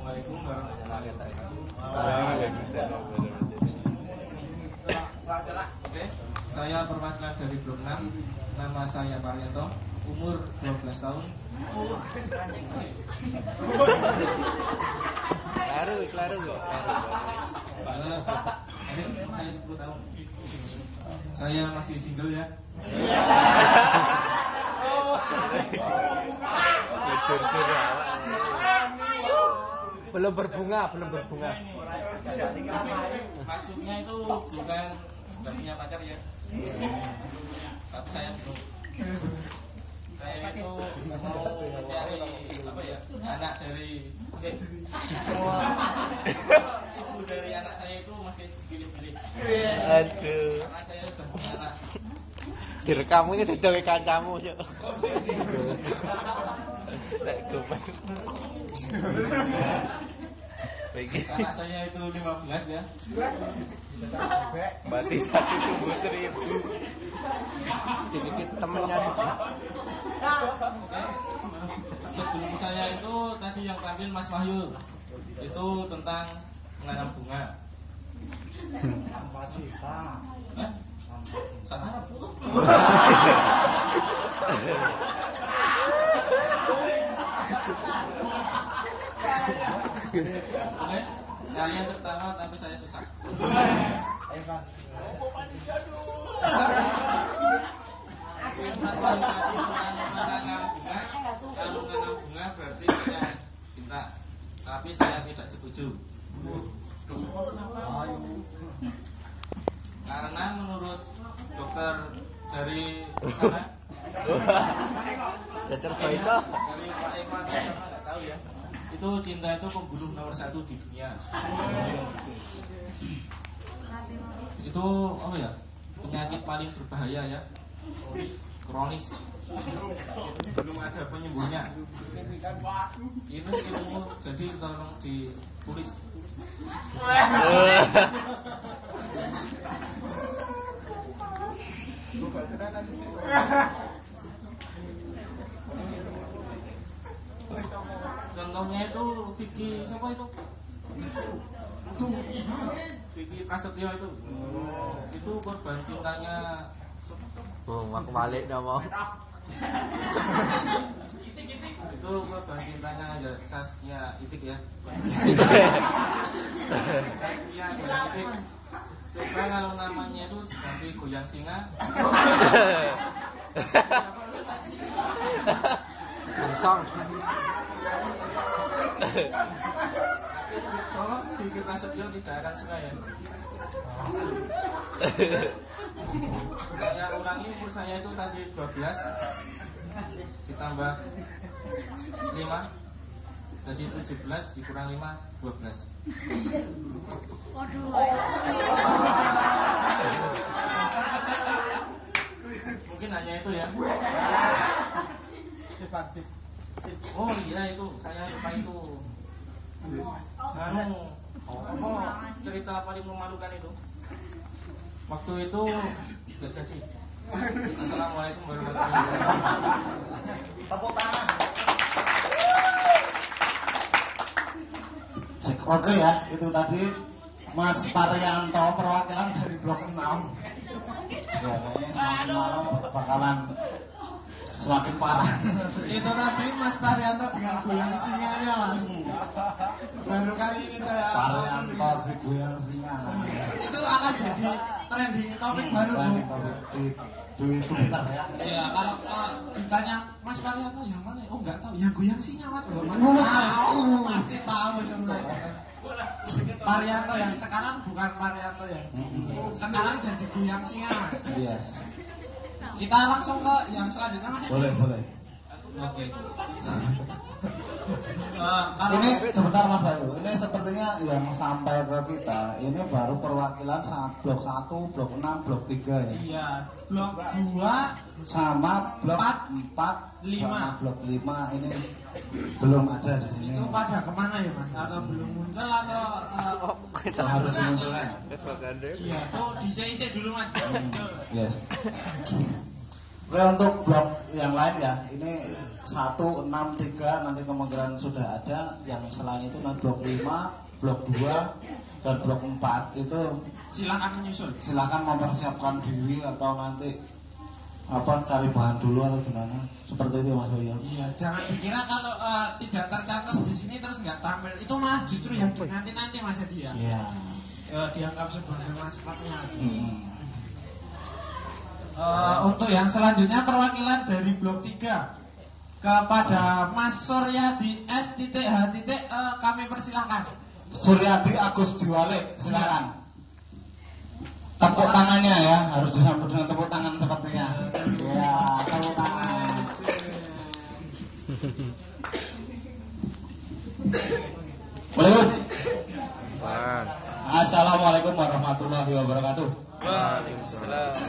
Assalamualaikum warahmatullahi wabarakatuh. Oke, saya perwakilan dari Blok 6. Nama saya Paryanto, umur 12 tahun. Claro kok. Saya 10 tahun. Saya masih single ya. Belum berbunga. Maksudnya itu bukan nggak punya pacar ya. Tapi saya belum. Saya itu mau mencari apa ya? Anak dari ibu dari anak saya itu masih pilih-pilih. Aduh. Karena saya sudah punya anak. Direkam ini didewe kancamu, Cuk. Lek gopen. Anak saya itu 15 ya. Berarti 1.000. Sedikit temennya juga. Sebelum saya itu tadi yang tampil Mas Wahyu itu tentang menanam bunga. Salah putus. Oke, kalian tertawa tapi saya susah. Mas Wahyu tadi menanam bunga. Kalau menanam bunga berarti saya cinta. Tapi saya tidak setuju. Karena menurut dokter dari sana, Dokter Baito. dari Pak Evan, saya nggak tahu ya. Itu cinta itu pembunuh nomor 1 di dunia. Itu apa ya? Penyakit paling berbahaya ya. Kronis. Belum ada penyembuhnya. Ini ilmu, jadi tolong ditulis. Contohnya itu Vicky siapa itu? Vicky Prasetyo itu. Itu korban cintanya. Oh, aku balik ngomong. Itu korban cintanya Saskia Itik ya. Saskia Itik. Coba kalau namanya itu diganti Goyang Singa. Langsung. Tolong Vicky Prasetyo tidak akan suka ya. Saya ulangi, umur saya itu tadi 12 ditambah 5 jadi 17 dikurang 5 12. Mungkin hanya itu ya. Oh iya itu saya lupa itu. Cerita paling memalukan itu. Waktu itu nggak jadi. Assalamualaikum warahmatullahi wabarakatuh. Tepuk tangan. Oke ya, itu tadi Mas Paryanto perwakilan dari Blok 6. Ya kayaknya semakin malam bakalan semakin parah. Itu tadi Mas Paryanto dengan goyang singanya Mas. Baru kali ini saya Paryanto si goyang singa. itu akan jadi trending topik baru di Twitter ya. Iya, kalau ditanya Mas Paryanto yang mana? Oh nggak tahu. Yang goyang singa Mas. Tahu, pasti tahu itu Mas. Paryanto yang sekarang bukan Paryanto yang sekarang jadi goyang singa Mas. Yes. Kita langsung ke yang selanjutnya Mas. Boleh. Oke. Ini sebentar Mas Bayu, ini sepertinya yang sampai ke kita ini baru perwakilan Blok 1, Blok 6, Blok 3 ya. Iya, Blok 2 sama Blok 4, 5. sama Blok 5 ini belum ada di sini. Itu pada kemana ya Mas? Atau belum muncul atau Harus dimunculkan. Iya, tuh diisi dulu Mas. Yes. Oke, untuk blok yang lain ya, ini 1, 6, 3 nanti kemungkinan sudah ada. Yang selain itu nanti blok 5, blok 2 dan blok 4 itu Silakan menyusul. silakan mempersiapkan diri atau nanti cari bahan dulu atau gimana. Seperti itu Mas Boyo. Iya, jangan dikira kalau tidak tercantum di sini terus nggak tampil. Itu malah justru yang nanti Mas dia. Iya. Dianggap sebagai maskotnya. Untuk yang selanjutnya perwakilan dari blok 3 kepada Mas Suryadi S.H. Kami persilakan. Suryadi Agus Diwale, silakan. Tepuk tangannya ya, harus disambut dengan tepuk tangan sepertinya. Ya, tepuk tangan. Assalamualaikum warahmatullahi wabarakatuh. Waalaikumsalam.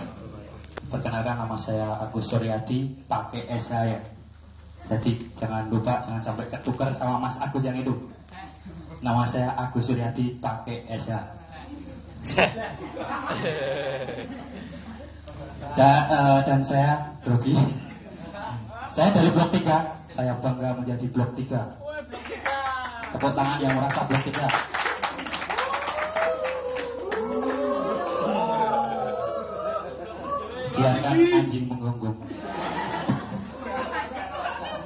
Perkenalkan, nama saya Agus Suryadi, pakai SH ya. Jadi jangan lupa, jangan sampai ketukar sama Mas Agus yang itu. Nama saya Agus Suryadi, pakai SH. Dan saya grogi. Saya dari blok 3. Saya bangga menjadi blok 3. Tepuk tangan yang merasa blok 3. Biarkan anjing menggonggong.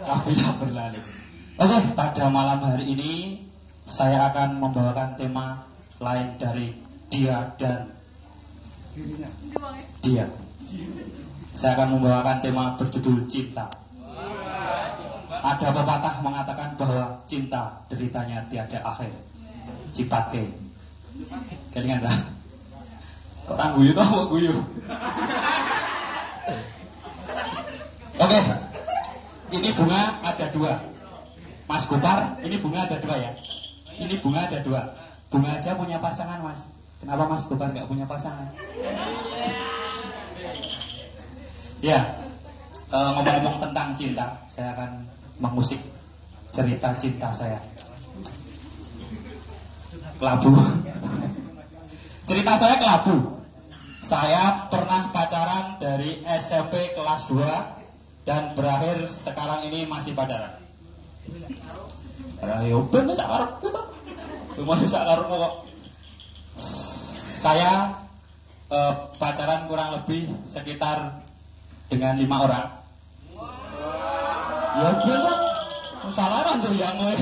Kafilah berlalu. Oke, pada malam hari ini saya akan membawakan tema lain dari dia dan dia. Saya akan membawakan tema berjudul cinta. Ada pepatah mengatakan bahwa cinta deritanya tiada akhir. Cipake. Kelingan dah. Kok orang guyu tau kok guyu. Oke. Ini bunga ada 2. Mas Gopar, ini bunga ada 2 ya. Ini bunga ada 2. Bunga aja punya pasangan, Mas. Kenapa Mas Gopar nggak punya pasangan? Ya, ngomong-ngomong tentang cinta, saya akan mengusik cerita cinta saya. Kelabu. Cerita saya kelabu. Saya pernah pacaran dari SMP kelas 2 dan berakhir sekarang ini masih pacaran. Ayo bener sak karepku to. Cuma sak karepku kok. Saya pacaran kurang lebih sekitar dengan 5 orang. Ya bener. Salah kan tuh yang gue.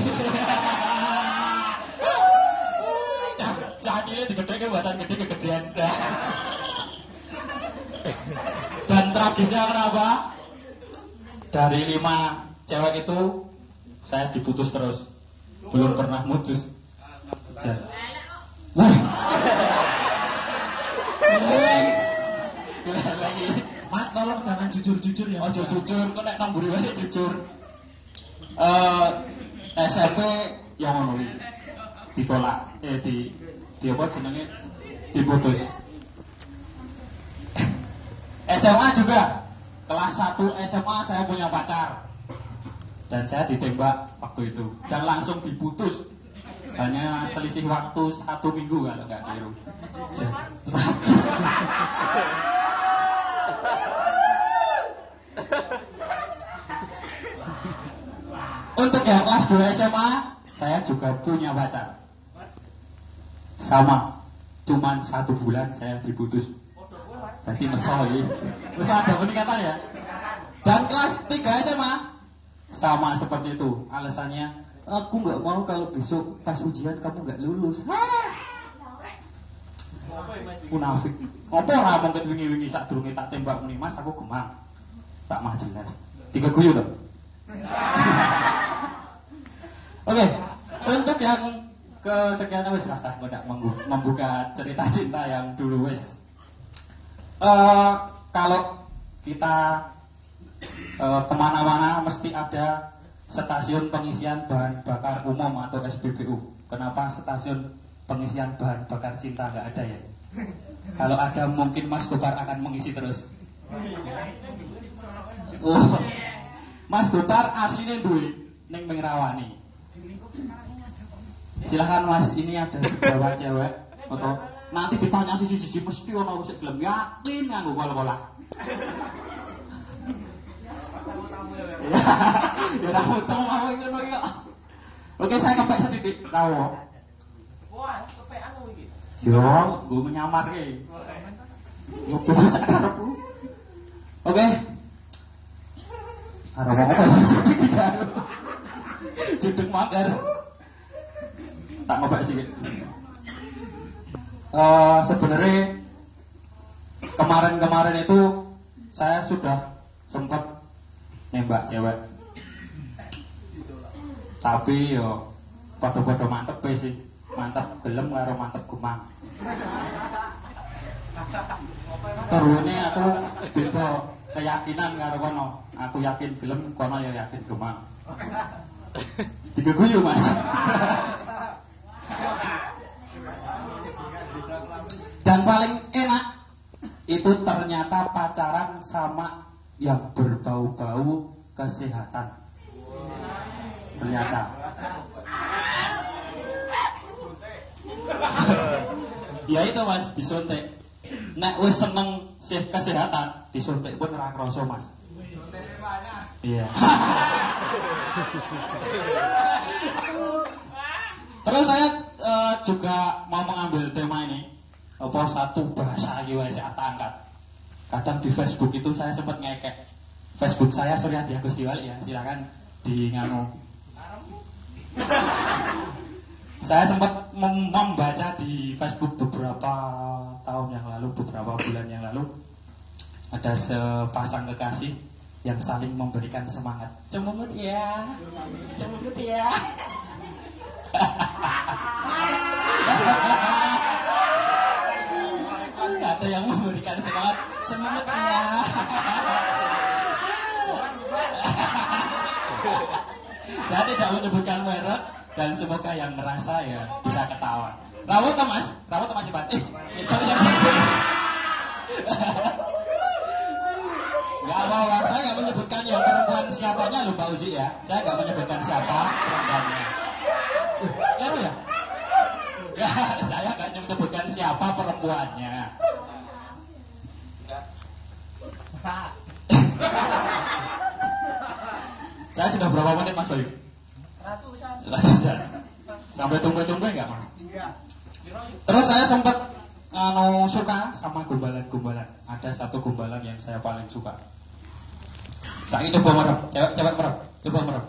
Cacile digedhe buatan gede kegedean. Dan tragisnya kenapa? Dari 5 cewek itu saya diputus terus. Belum pernah mutus. Wah. Lagi. Mas tolong jangan jujur-jujur ya. Oh jujur, kok nek nang mburi wae jujur. SMP yang ngono iki. Ditolak, di apa jenenge? Diputus. SMA juga. Kelas 1 SMA saya punya pacar. Dan saya ditembak waktu itu dan langsung diputus. Hanya selisih waktu 1 minggu kalau nggak keliru. Untuk yang kelas 2 SMA, saya juga punya pacar. Sama, cuman 1 bulan saya diputus. Berarti mesoi. Terus ada peningkatan ya. Dan kelas 3 SMA sama seperti itu. Alasannya, aku nggak mau kalau besok pas ujian kamu nggak lulus. Munafik. Apa ora mungkin wingi-wingi sak durunge tak tembak muni Mas, aku gemang. Tak mah jelas. 3 guyu to. Oke, untuk yang kesekian wis rasah ndak membuka cerita cinta yang dulu wis. Kalau kita kemana-mana mesti ada stasiun pengisian bahan bakar umum atau SPBU. Kenapa stasiun pengisian bahan bakar cinta nggak ada ya? Kalau ada mungkin Mas Gopar akan mengisi terus. Oh, Mas Gopar aslinya duit neng Mengrawani. Silahkan Mas, ini ada beberapa cewek atau nanti ditanya sisi mesti ono wis gelem yakin nganggo kol-kolah. Ya ora utang mau ngono iki kok. Oke, saya kepek sedikit tahu. Wah, kepek anu iki. Yo, gue menyamar ki. Yo bisa karepku. Oke. Arep apa sih iki? Cedek manggar. Tak ngobak sih. Sebenarnya kemarin itu saya sudah sempat nembak cewek. Tapi yo pada mantep sih. Mantep gelem karo mantep gumang. Terus aku beda keyakinan karo kono. Aku yakin gelem, kono ya yakin gumang. Digeguyu Mas. Dan paling enak itu ternyata pacaran sama yang berbau-bau kesehatan. Ternyata. Ya itu Mas, disuntik. Nek wis seneng kesehatan, disuntik pun ora krasa Mas. Iya. Terus saya juga mau mengambil tema ini. Apa satu bahasa lagi wae saya angkat. Kadang di Facebook itu saya sempat ngekek. Facebook saya Suryadi Agus Diwali ya, silakan di nganu. Saya sempat membaca di Facebook beberapa tahun yang lalu, beberapa bulan yang lalu, ada sepasang kekasih yang saling memberikan semangat. Cemungut ya, cemungut ya. Ada yang memberikan semangat, cemungut ya. Saya tidak menyebutkan merek. Dan semoga yang merasa ya bisa ketawa. Rawat Mas Iban. Itu yang Gak apa-apa, saya gak menyebutkan yang perempuan siapanya loh Pak Uji ya. Saya gak menyebutkan siapa perempuannya. Lalu ya? Enggak, saya gak menyebutkan siapa perempuannya. Saya sudah berapa menit Mas Bayu? Ratusan. Sampai tunggu-tunggu enggak Mas? Iya. Terus saya sempat suka sama gombalan-gombalan. Ada satu gombalan yang saya paling suka. Saya coba merem, cewek merem, coba merem.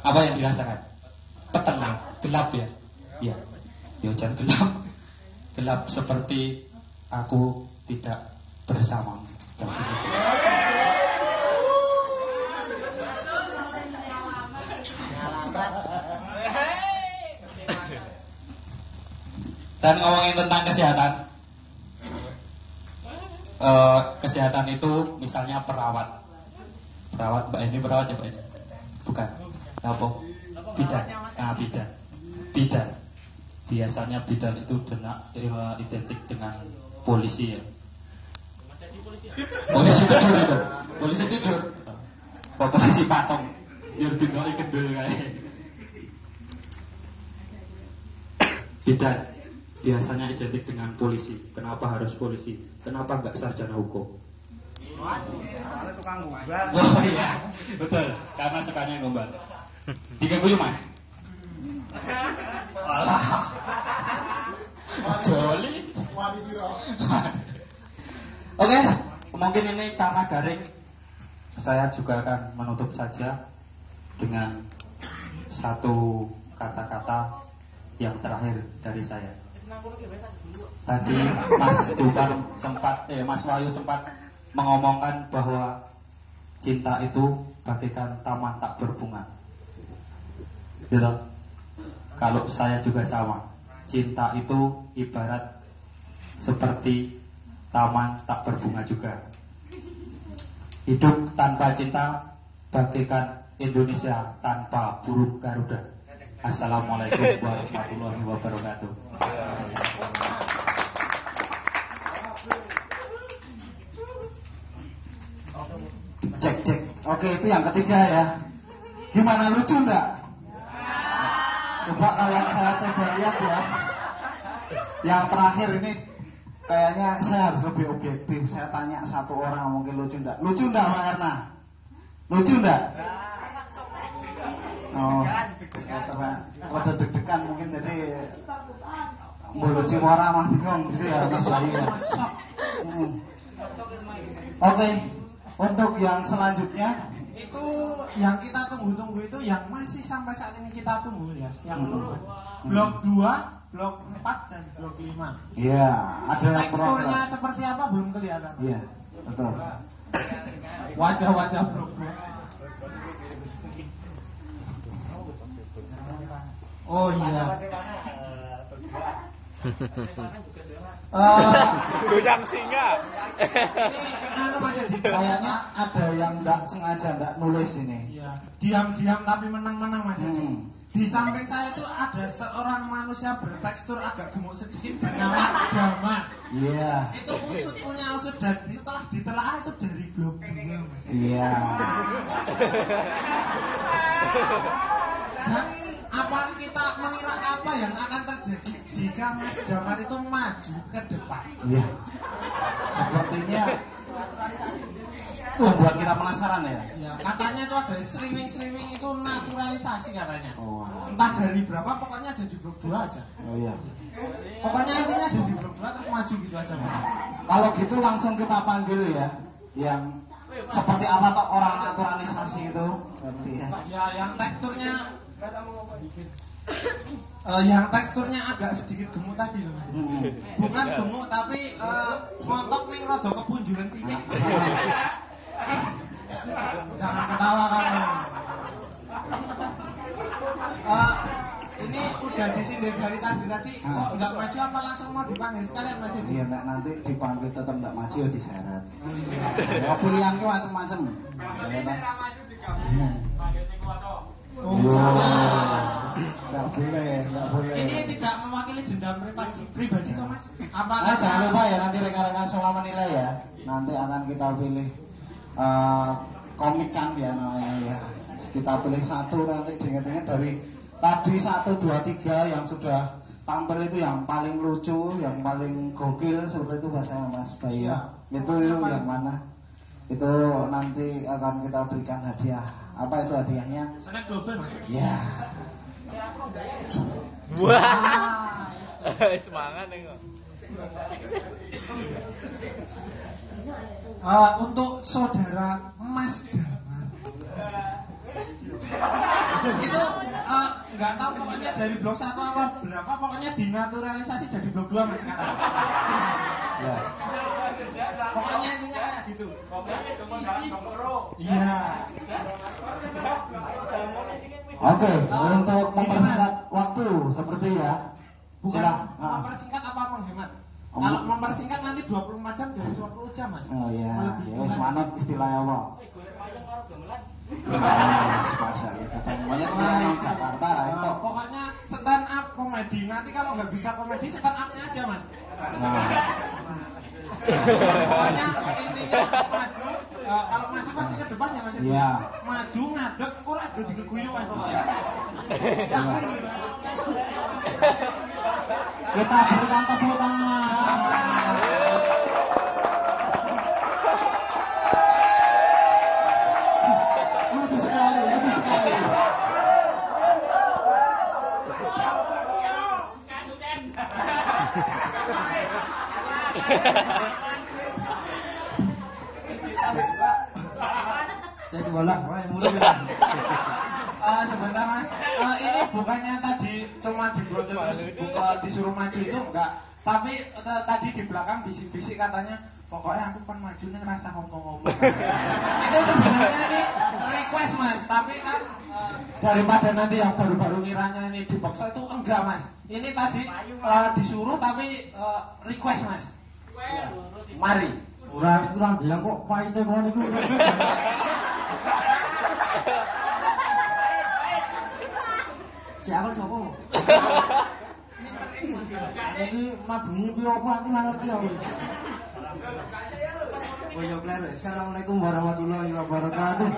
Apa yang dirasakan? Tenang, gelap ya. Iya. Ya jangan gelap. Gelap seperti aku tidak bersamamu. Dan ngomongin tentang kesehatan, kesehatan itu misalnya perawat, Mbak ini perawat ya Mbak ini? Bukan, apa? Bidan. Biasanya bidan itu identik dengan polisi ya. Polisi tidur itu, polisi tidur. Polisi patung, biar bintangnya kendul kayak. Bidan biasanya identik dengan polisi. Kenapa harus polisi? Kenapa enggak sarjana hukum? Karena tukang gombal. Oh iya, betul. Karena sukanya gombal. Tiga kuyu Mas. Alah. Joli. Oke, mungkin ini karena garing. Saya juga akan menutup saja dengan satu kata-kata yang terakhir dari saya. Tadi Mas Wahyu sempat mengomongkan bahwa cinta itu bagaikan taman tak berbunga. Gitu. Kalau saya juga sama. Cinta itu ibarat seperti taman tak berbunga juga. Hidup tanpa cinta bagaikan Indonesia tanpa burung Garuda. Assalamualaikum warahmatullahi wabarakatuh. Cek. Oke, itu yang ketiga ya. Gimana, lucu enggak? Coba kalau saya coba lihat ya. Yang terakhir ini kayaknya saya harus lebih objektif. Saya tanya satu orang mungkin lucu enggak? Lucu enggak Mbak Erna? Lucu enggak? Oh, rada deg-degan mungkin jadi lucu orang mah bingung gitu ya Mas Bayu ya. Oke, untuk yang selanjutnya itu yang kita tunggu-tunggu itu yang masih sampai saat ini kita tunggu ya. Yang blok 2, blok 4 dan blok 5. Iya, ada teksturnya seperti apa belum kelihatan. Iya, betul. Wajah-wajah bro-bro. Oh iya. Goyang singa. Kayaknya ada yang nggak sengaja nggak nulis ini. Iya. Diam-diam tapi menang-menang Mas Edi. Di samping saya itu ada seorang manusia bertekstur agak gemuk sedikit bernama Daman. Iya. Itu usut punya usut dan ditelaah itu dari blok 2 Mas. Iya. Dan apa kita mengira apa yang akan terjadi jika Mas Damar itu maju ke depan? Iya. Sepertinya itu buat kita penasaran ya. Iya. Katanya itu ada streaming itu naturalisasi katanya. Oh. Entah dari berapa, pokoknya ada di blok 2 aja. Oh iya. Pokoknya intinya ada di blok 2 terus maju gitu aja. Kalau gitu langsung kita panggil ya, yang seperti apa toh orang naturalisasi itu? Seperti ya. Ya, yang teksturnya yang teksturnya agak sedikit gemuk tadi loh Mas. Bukan gemuk tapi montok ning rada kepunjuran sithik. Jangan ketawa kamu. Ini udah disindir dari tadi kok nggak maju apa langsung mau dipanggil sekalian Mas? Iya enggak, nanti dipanggil tetap nggak maju ya diseret. Ya pilihanku macam-macam. Oh, nggak boleh. Ini tidak mewakili dendam pribadi toh Mas? Jangan lupa ya nanti rekan-rekan semua menilai ya. Nanti akan kita pilih komik kan ya namanya ya. Kita pilih satu nanti dengar-dengar dari tadi 1, 2, 3 yang sudah tampil itu yang paling lucu, yang paling gokil seperti itu bahasanya Mas Bayu. Itu yang mana? Itu nanti akan kita berikan hadiah. Apa itu hadiahnya? Snack double Mas. Ya. Wah. Semangat nih kok. Untuk saudara Mas Damar itu nggak tahu pokoknya dari blok 1 apa berapa, pokoknya dinaturalisasi jadi blok 2 Mas sekarang. Ya. Pokoknya intinya kayak gitu. Iya. Oke, untuk mempersingkat waktu seperti ya. Bukan mempersingkat apa menghemat? Kalau mempersingkat nanti 24 jam jadi 20 jam Mas. Oh iya, ya wis manut istilahnya apa? Sepasa gitu. Banyak orang Jakarta lah itu. Pokoknya stand up komedi. Nanti kalau nggak bisa komedi stand up-nya aja Mas. Pokoknya intinya maju. Kalau maju pasti ke depannya Mas. Iya. Maju ngadeg ora ada diguyu Mas pokoknya. Kita berikan tepuk tangan. Lucu sekali, lucu sekali. Jadi bolak, mulai. Sebentar Mas, ini bukannya tadi cuma disuruh maju itu enggak, tapi tadi di belakang bisik-bisik katanya pokoknya aku kan maju nih rasa ngomong-ngomong. Itu sebenarnya ini request Mas, tapi kan daripada nanti yang baru-baru ngiranya ini dipaksa itu enggak Mas. Ini tadi disuruh tapi request Mas. Mari. Kurang dia kok pahitnya kok niku. Siapa sapa? Iki mabungi piye apa aku ora ngerti aku. Oh ya kler. Assalamualaikum warahmatullahi wabarakatuh.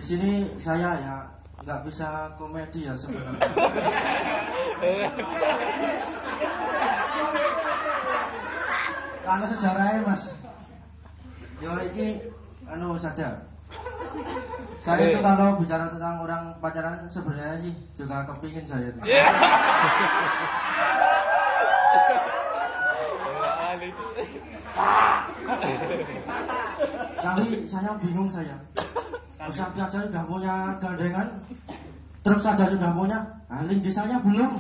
Di sini saya ya nggak bisa komedi ya sebenarnya. Karena sejarahnya Mas. Yo ini anu saja. Saya itu kalau bicara tentang orang pacaran sebenarnya sih juga kepingin saya itu. Tapi saya bingung saya. Sapi aja sudah punya gandengan, truk saja sudah punya, linggis saya belum.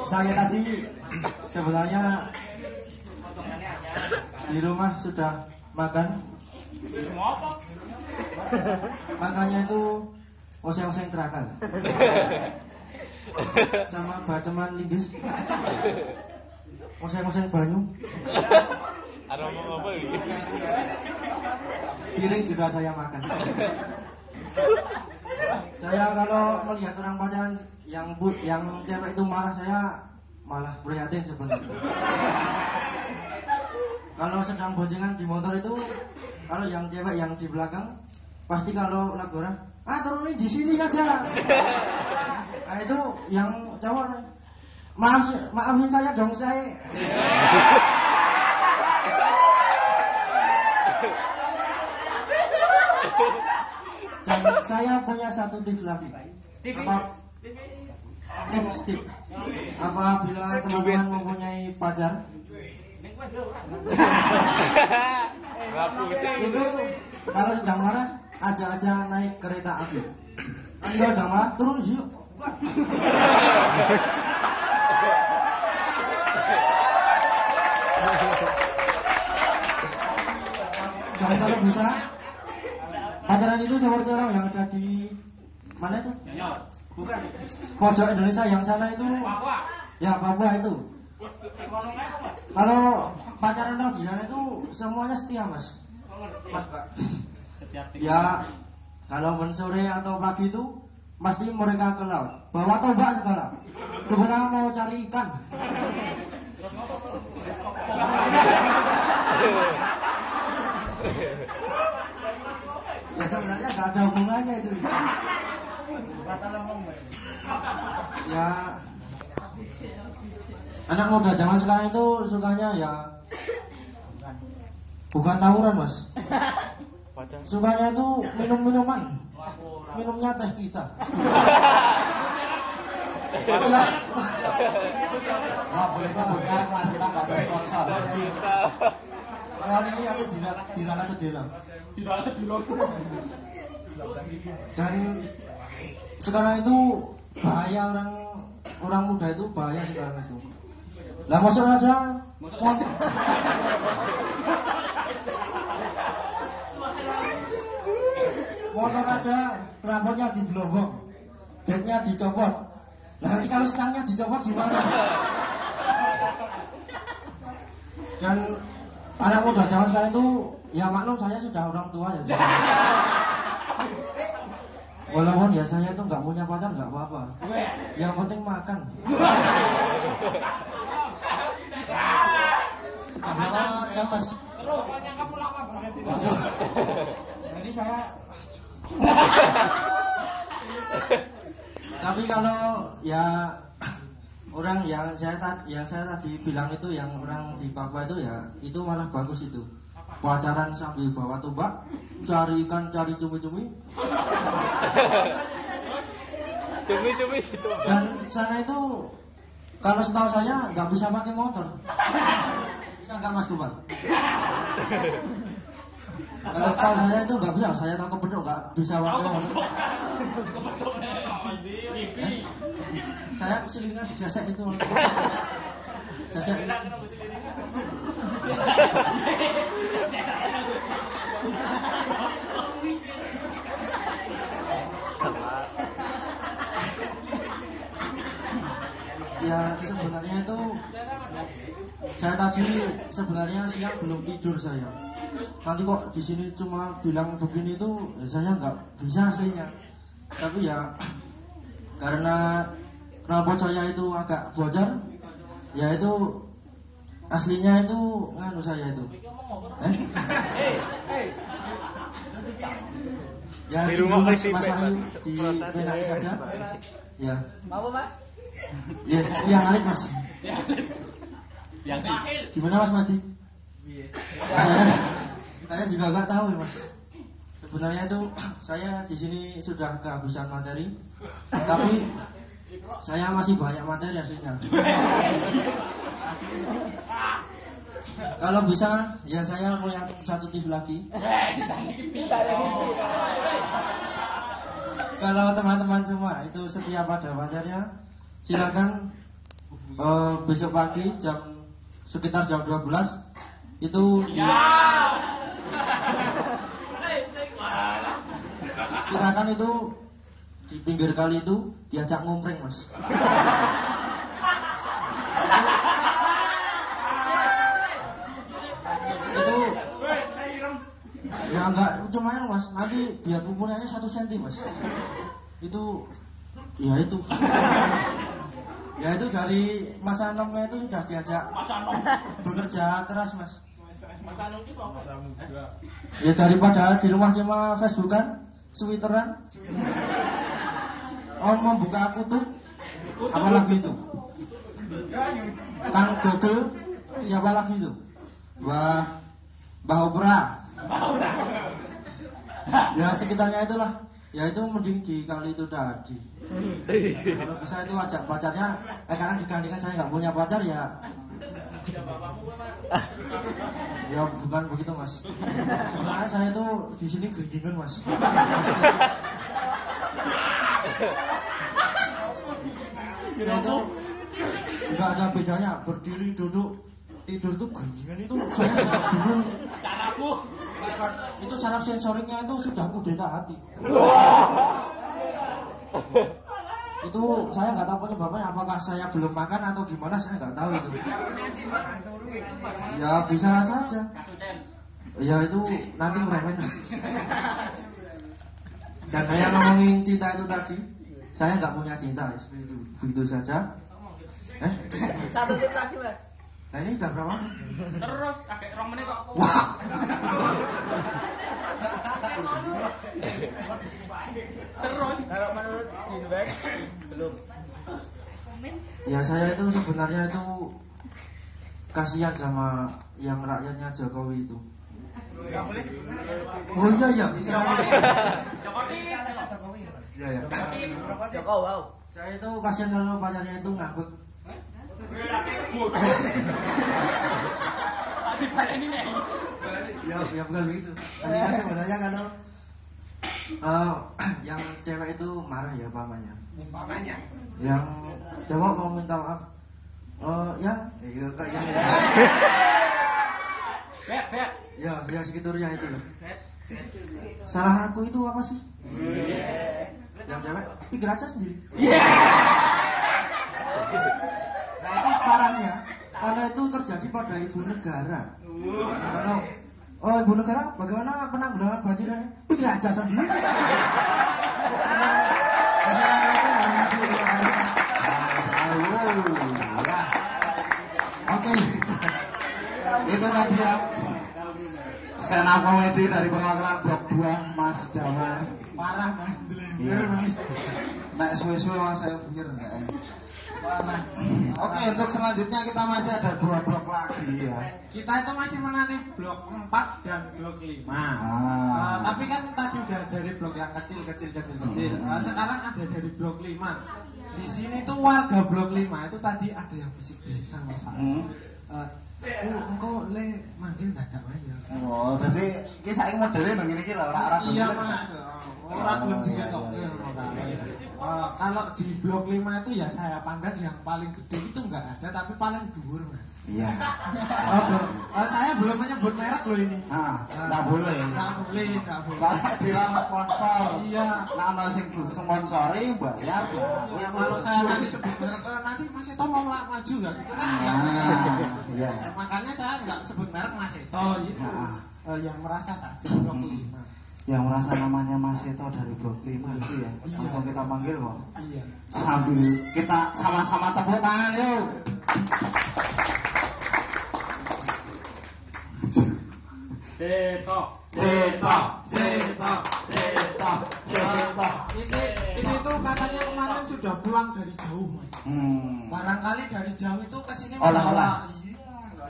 Saya tadi sebenarnya di rumah sudah makan. Makanya itu oseng-oseng terakan sama baceman linggis, oseng-oseng banyu. Ada ngomong apa lagi? Piring juga saya makan. Saya kalau melihat orang pacaran yang cewek itu marah, saya malah prihatin sebenarnya. Kalau sedang boncengan di motor itu, kalau yang cewek yang di belakang pasti kalau laporan, turunin di sini aja. Nah itu yang cowok, maafin saya dong saya. Dan saya punya satu tips lagi. Tips. Apabila teman-teman mempunyai pacar, itu kalau sedang marah, aja naik kereta api. Nanti kalau sedang marah, turun sih. Dan kalau bisa, pacaran itu seperti orang yang ada di mana itu? Bukan. Pojok Indonesia yang sana itu. Ya Papua itu. Kalau pacaran orang di sana itu semuanya setia mas. Mas Pak. Ya kalau sore atau pagi itu pasti mereka ke laut, bawa tombak segala. Sebenarnya mau cari ikan. Ya sebenarnya nggak ada hubungannya itu. Ya anak muda zaman sekarang itu sukanya ya bukan tawuran mas. Sukanya itu minum-minuman. Minumnya teh kita. Nggak boleh kebongkar mas, kita nggak boleh sponsor. Kali ini ada di Rana Cedela. Dan sekarang itu bahaya orang muda itu bahaya sekarang itu. Lah masuk aja motor aja rambutnya digelobong, deknya dicopot. Nah nanti kalau stangnya dicopot gimana? Dan anak muda zaman sekarang itu ya maklum saya sudah orang tua ya. Walaupun ya saya itu nggak punya pacar nggak apa-apa. Yang penting makan. Karena jam mas. Jadi saya. Tapi kalau ya orang yang saya tadi bilang itu yang orang di Papua itu ya itu malah bagus itu. Pacaran sambil bawa tombak, cari ikan, cari cumi-cumi. Cumi-cumi itu. Dan sana itu kalau setahu saya nggak bisa pakai motor. Bisa nggak Mas Kubar? Kalau setahu saya itu nggak bisa. Saya tangkap beduk nggak bisa pakai motor. Saya selingan dijasek itu. Jasek. Ya sebenarnya itu saya tadi sebenarnya siang belum tidur saya. Nanti kok di sini cuma bilang begini itu ya saya nggak bisa aslinya. Tapi ya karena rambut saya itu agak bocor, ya itu aslinya itu nganu saya itu. Ya, Di itu rumah Mas masih Wahyu di protes. PKI saja. Ya. Mau Mas? Ya, yang alik Mas. Yang Gimana Mas Madi? Saya juga nggak tahu ya Mas. Sebenarnya itu saya di sini sudah kehabisan materi, tapi saya masih banyak materi aslinya. Kalau bisa, ya saya punya satu tips lagi. Kalau teman-teman semua itu setia pada pacarnya, silakan besok pagi sekitar jam 12 itu silakan itu di pinggir kali itu diajak ngumpreng Mas. Itu ya enggak cuma itu Mas, nanti biar ukurannya 1 cm Mas. Itu ya itu. Ya itu dari Mas Anomnya itu sudah diajak bekerja keras Mas. Ya daripada di rumah cuma Facebookan, Twitteran, membuka kutub, apalagi itu, Kang Google, siapa lagi itu, Mbah Opera, ya sekitarnya itulah. Ya itu mending di kali itu tadi. Kalau bisa itu ajak pacarnya. Karena digantikan saya nggak punya pacar ya. Ya bukan begitu Mas. Sebenarnya saya itu di sini geringan Mas. Ya itu nggak ada bedanya. Berdiri, duduk, tidur itu geringan itu saya juga bingung. Itu saraf sensoriknya itu sudah kudeta hati. Itu saya nggak tahu penyebabnya, apakah saya belum makan atau gimana, saya nggak tahu itu. Ya bisa saja. Ya itu nanti meremen. Dan saya ngomongin cinta itu tadi, saya nggak punya cinta, begitu saja. Satu tip lagi Mas. Nah ini sudah berapa? Terus kakek 2 menit kok. Wah. Terus kalau menurut feedback belum. Ya saya itu sebenarnya itu kasihan sama yang rakyatnya Jokowi itu. Oh iya iya. Iya ya. Jokowi wow. Saya itu kasihan kalau pacarnya itu ngambek. Ya bukan begitu. Tadi sebenarnya kalau yang cewek itu marah ya pamannya. Yang cowok mau minta maaf. Ya ya sekitarnya itu loh. Salah aku itu apa sih? Yang cewek pikir aja sendiri. Nah itu parahnya, karena itu terjadi pada ibu negara. Kalau ibu negara, bagaimana penanggulangan banjirnya? Pikir aja sendiri. Oke, itu tadi ya stand up komedi dari perwakilan Blok 2 Mas Damar. Parah Mas, Mas. Nek suwe-suwe Mas saya pikir enggak. Oke, untuk selanjutnya kita masih ada 2 blok lagi ya. Kita itu masih menanti blok 4 dan blok 5. Tapi kan tadi udah dari blok yang kecil. Sekarang ada dari blok 5. Di sini tuh warga blok 5 itu tadi ada yang bisik-bisik sama saya. Engkau le manggil dadak wae ya. Oh, jadi iki saiki modele nang ngene iki lho, ora iya Mas. Ora belum juga kok. Kalau di blok 5 itu ya saya pandang yang paling gede itu enggak ada, tapi paling dhuwur Mas. Iya. Saya belum menyebut merek loh ini. Enggak boleh. Enggak boleh. Kalau dilarang sponsor. Iya. Nah, ana sing sponsori bayar. Ya kalau saya nanti sebut merek nanti Mas Eto mau maju enggak gitu kan? Iya. Makanya saya enggak sebut merek Mas Eto gitu. Yang merasa saja blok 5. Yang merasa namanya Mas Eto dari blok 5 itu ya. Langsung kita panggil kok. Iya. Sambil kita sama-sama tepuk tangan yuk. Seto. Seto. Ini tuh katanya kemarin sudah pulang dari jauh, Mas. Barangkali dari jauh itu ke sini Olah-olah. Iya,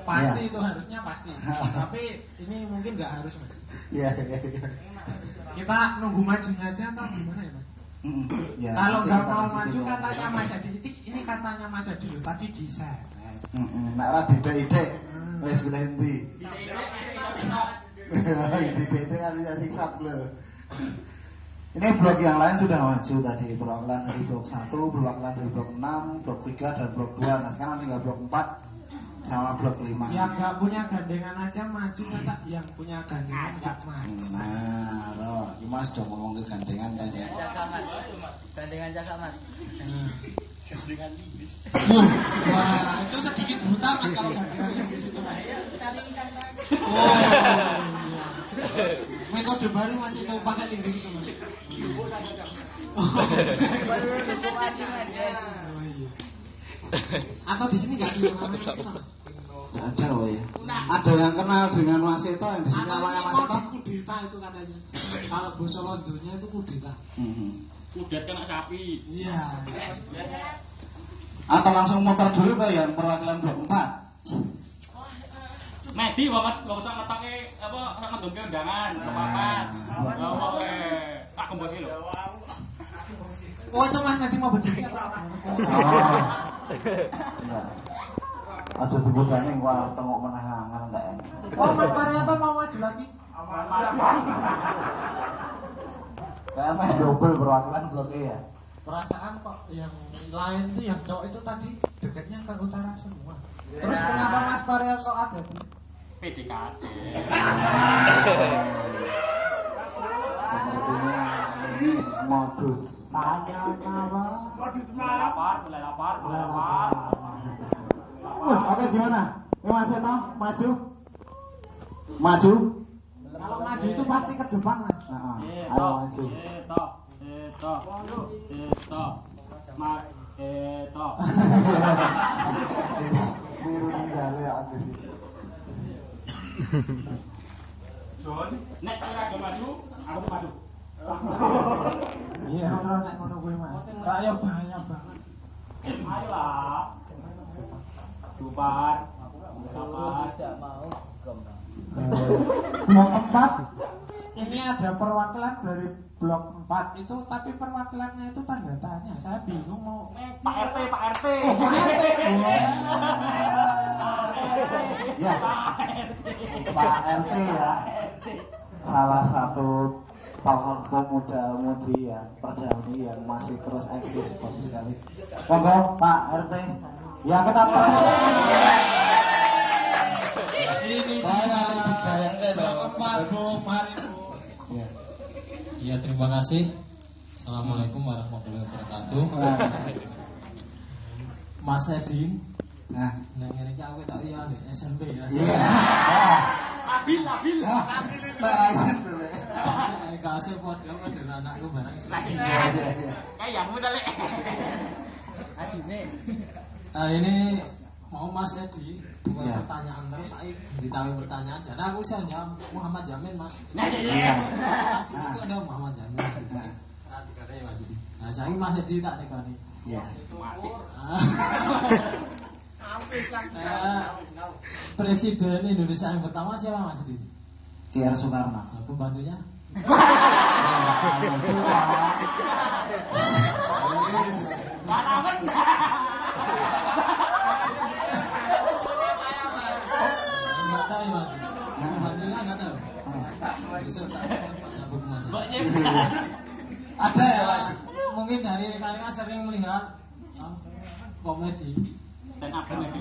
pasti Iya. itu harusnya pasti. Tapi ini mungkin nggak harus, Mas. Iya. Kita nunggu majunya aja atau gimana ya, Mas? Ya, Kalau nanti nggak kita mau kasih maju dulu. katanya Mas Adi, ini katanya Mas Adi loh, tadi bisa. Nek ora didek-idek wis boleh endi. Didek-idek artinya siksa lho. Ini blok yang lain sudah maju tadi, perwakilan dari blok 1, perwakilan dari blok 6, blok 3 dan blok 2. Nah, sekarang tinggal blok 4 sama blok 5. Yang nggak punya gandengan aja maju, masa yang punya gandengan nggak maju? Nah, loh, Mas udah ngomong ke gandengan kan ya. Gandengan jasa Mas. Wah, itu sedikit brutal Mas kalau gandengannya di situ. Cari ikan lagi. Oh, iya. Metode baru Mas itu pakai link di situ Mas. Baru lupa lagi Mas. Oh, iya. Atau di sini nggak ada yang namanya Mas? Nggak ada, woy. Ada yang kenal dengan Mas Seto yang di sini Atau namanya ini Mas mau Seto. di kudeta itu katanya. Kalau bocor losdonya itu kudeta. Kudet kena sapi. Iya. Atau langsung muter dulu ke yang perwakilan blok 4. Medi banget, gak usah ngetoknya apa ngedungke undangan ke papat. Loh, tak kembosi lho. Oh itu Mas nanti mau berdiri atau apa? Enggak. Aduh dibudane gua tengok menahangan enggak enak. Oh Mas Marianto mau maju lagi? Kayak main double perwakilan blok E ya. Perasaan kok yang lain tuh yang cowok itu tadi dekatnya ke utara semua. Terus kenapa Mas Marianto ada? PDKT. Sepertinya ini modus tanya apa? Mulai lapar. Oke gimana? Mas Seto maju. Maju. Kalau maju itu pasti ke depan Mas. Ayo maju. Biru ninggale aku sih. Nek ora gelem maju, aku maju. Iya, ora nek ngono kuwi Mas. Kayak banyak banget. Ayolah. Bubar. Tidak mau. Blok 4 ini ada perwakilan dari blok 4 itu, tapi perwakilannya itu tanda tanya. Saya bingung mau Pak RT. Pak RT. Ya, Pak RT ya. Salah satu tokoh pemuda-mudi ya, Perdauni yang masih terus eksis, bagus sekali. Monggo Pak RT. Ya kita ini Ya. Ya terima kasih. Assalamualaikum warahmatullahi wabarakatuh. Mas Edin. Nah, Nang ngene iki aku tak iya di SMP ya. iya. Labil. Bahasin dulu. Kasih podo dengan anakku barang. Kayak yang muda lek. Adine. Ini mau Mas Edi buat Ya. pertanyaan terus saya ditahui pertanyaan. Jadi aku bisa jawab Muhammad Jamin Mas. Iya. Pasti itu ada Muhammad Jamin. Nanti katanya Mas Edi. Nah saya Mas Edi tak tekani. Ya. Presiden Indonesia yang pertama siapa Mas Edi? Kiar Soekarno. Nah, pembantunya? Nggak tahu ya Mas. Pembantunya nggak tahu. Besok tak sabuk Mas. Ada ya lagi. Mungkin dari rekan-rekan sering melihat komedi. Dan apa lagi?